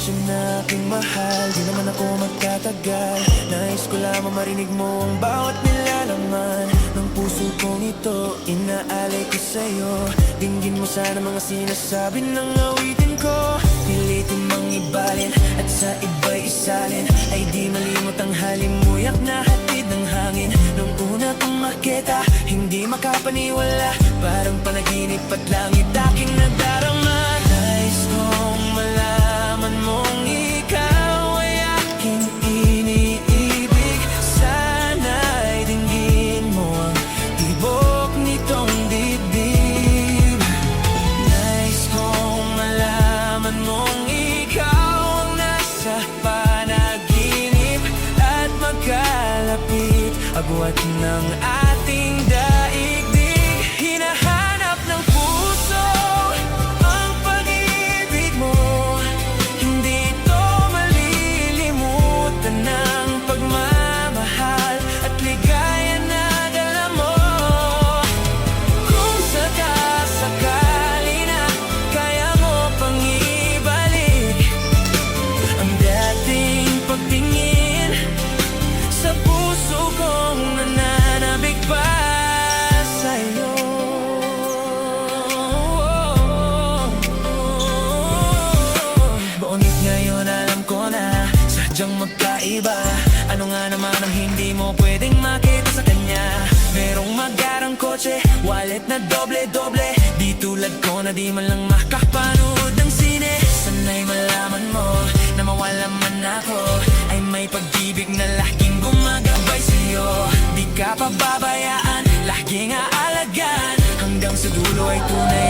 pasensya na aking mahal, di naman ako magtatagal. Nais ko lamang marinig mo ang bawat nilalaman ng puso kong ito, inaalay ko sa'yo. Dinggin mo sana mga sinasabi ng awitin ko. Pilitin mang ibalin at sa iba'y isalin, ay di malimot ang halimuyak na hatid ng hangin. Nung una kong makita, hindi makapaniwala, parang panaginip at langit aking nadarama. Nais kong malaman mong ikaw ay aking iniibig. Sana'y dinggin mo ang tibok nitong dibdib. Nais kong malaman mong ikaw ang nasa panaginip at magkalapit, agwat ng ating daigdig. Hinahanap ng puso ang pag-ibig mo, hindi ito malilimutan ng pagmamahal at ligaya na dala mo. Kung sakasakali na kaya mo pang ibalik ang dating pagtingin sa puso kong nananabik pa sa'yo. Ngunit ngayon alam ko na sadyang magkaiba. Ano nga naman ang hindi mo pwedeng makita sa kanya? Merong magarang kotse, wallet na doble-doble, di tulad ko na di man lang makapanood ng sine. Sana'y malaman mo na mawala man ako, ay may pag-ibig na laging gumagabay sa'yo. Di ka pababayaan, laging aalagaan, hanggang sa dulo ay tunay